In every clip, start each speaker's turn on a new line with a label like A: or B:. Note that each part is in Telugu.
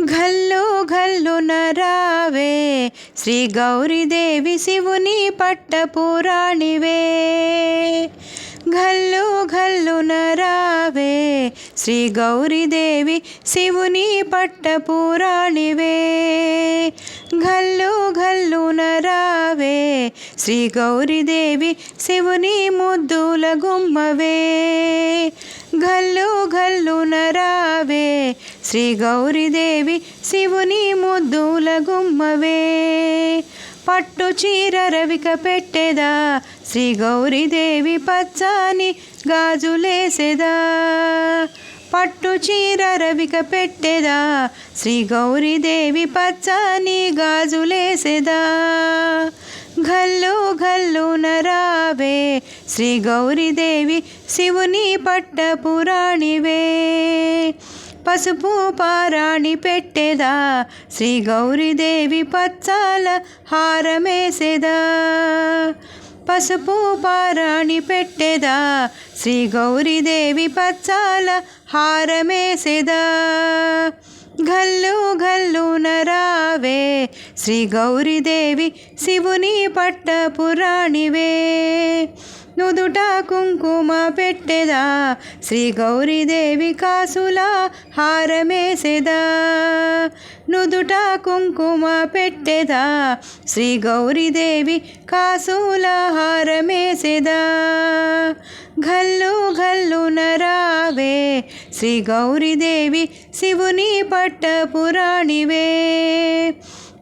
A: ఘల్లు ఘల్లున రావే శ్రీ గౌరీదేవి శివుని పట్టపురాణివే. ఘల్లు ఘల్లున రావే శ్రీ గౌరీదేవి శివుని పట్టపురాణివే. ఘల్లు ఘల్లున రావే శ్రీ గౌరీదేవి శివుని ముద్దుల గుమ్మవే. ఘల్లు ఘల్లున రావే శ్రీ గౌరీదేవి శివుని ముద్దుల గుమ్మవే. పట్టు చీర రవిక పెట్టెదా శ్రీ గౌరీదేవి పచ్చని గాజులేసెదా. పట్టు చీర రవిక పెట్టెదా శ్రీ గౌరీదేవి పచ్చని గాజులేసెదా. ఘల్లు ఘల్లున రావే శ్రీ గౌరీదేవి శివుని పట్టపురాణివే. పసుపు పారాణి పెట్టెదా శ్రీ గౌరీదేవి పచ్చాల హారమేసెదా. పసుపు పారాణి పెట్టెదా శ్రీ గౌరీదేవి పచ్చాల హారమేసెదా. ఘల్లు ఘల్లున రావే శ్రీ గౌరీదేవి శివుని పట్టపురాణివే. నుదుట కుంకుమ పెట్టెదా శ్రీ గౌరీదేవి కాసుల హారమేసెదా. నుదుట కుంకుమ పెట్టెదా శ్రీ గౌరీదేవి కాసుల హారమేసెదా. ఘల్లు ఘల్లున రావే శ్రీ గౌరీదేవి శివుని పట్టపురాణివే.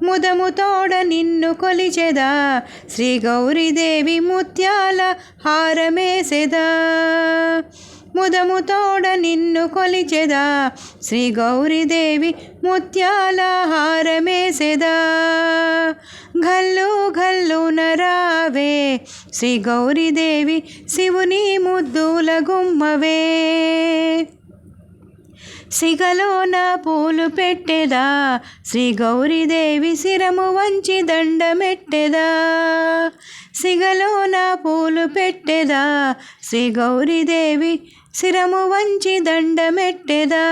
A: ముదము తోడ నిన్ను కొలిచెదా శ్రీ గౌరీదేవి ముత్యాల హారమేసెదా. ముదము తోడ నిన్ను కొలిచెదా శ్రీ గౌరీదేవి ముత్యాల హారమేసెదా. ఘల్లు ఘల్లున రావే శ్రీ గౌరీదేవి శివుని ముద్దుల గుమ్మవే. సిగలోన పూలు పెట్టెదా శ్రీ గౌరీదేవి శిరము వంచి దండమెట్టెదా. సిగలోన పూలు పెట్టెదా శ్రీ గౌరీదేవి శిరము వంచి దండమెట్టెదా.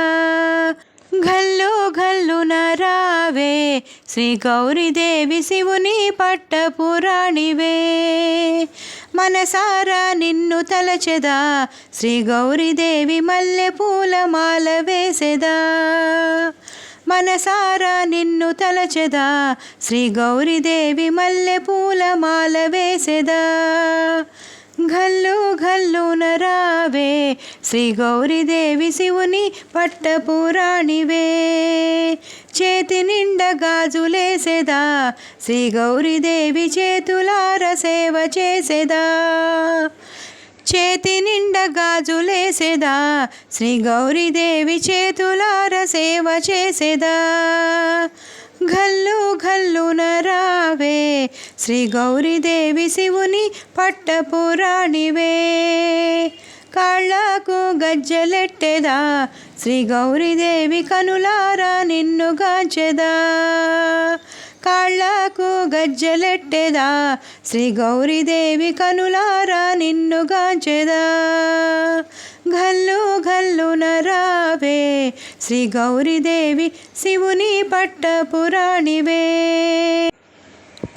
A: ఘల్లు ఘల్లున రావే శ్రీ గౌరీదేవి శివుని పట్టపురాణివే. మనసారా నిన్ను తలచెదా శ్రీ గౌరీదేవి మల్లె పూల మాల వేసెదా. మనసారా నిన్ను తలచెదా శ్రీ గౌరీదేవి మల్లె పూల మాల వేసెదా. ఘల్లు ఘల్లున రావే శ్రీ గౌరీదేవి శివుని పట్టపురాణివే. చేతి నిండా గాజులేసెదా శ్రీ గౌరీదేవి చేతులార సేవ చేసెదా. చేతి నిండా గాజులేసెదా శ్రీ గౌరీదేవి చేతులార సేవ చేసెదా. ఘల్లు ఘల్లున రావే శ్రీ గౌరీదేవి శివుని పట్టపురాణివే. కాళ్ళకు గజ్జెలెట్టెదా శ్రీ గౌరీదేవి కనులారా నిన్ను గాంచెదా. కాళ్ళకు గజ్జెలెట్టెదా శ్రీ గౌరీదేవి కనులారా నిన్ను గాంచెదా. ఘల్లు ఘల్లున రావే శ్రీ గౌరీదేవి శివుని పట్టపురాణివే.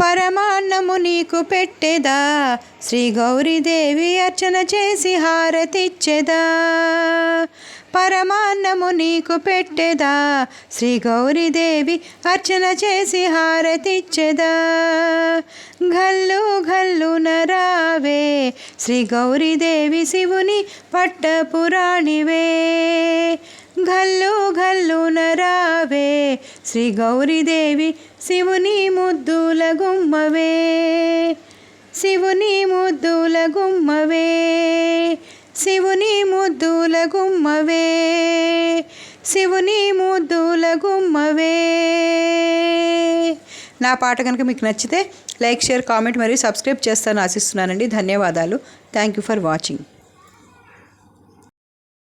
A: పరమాన్నము నీకు పెట్టెదా శ్రీ గౌరీదేవి అర్చన చేసి హారతిచ్చెదా. పరమాన్నము నీకు పెట్టెదా శ్రీ గౌరీదేవి అర్చన చేసి హారతిచ్చెదా. ఘల్లు ఘల్లున రావే శ్రీ గౌరీదేవి శివుని పట్టపురాణివే. ఘల్లు ఘల్లున రావే శ్రీ గౌరీదేవి శివుని ముద్దుల గుమ్మవే. శివుని ముద్దుల గుమ్మవే. శివుని ముద్దుల గుమ్మవే. శివుని ముద్దుల గుమ్మవే. నా పాట కనుక మీకు నచ్చితే లైక్, షేర్, కామెంట్ మరియు సబ్స్క్రైబ్ చేస్తాను ఆశిస్తున్నానండి. ధన్యవాదాలు. Thank you for watching.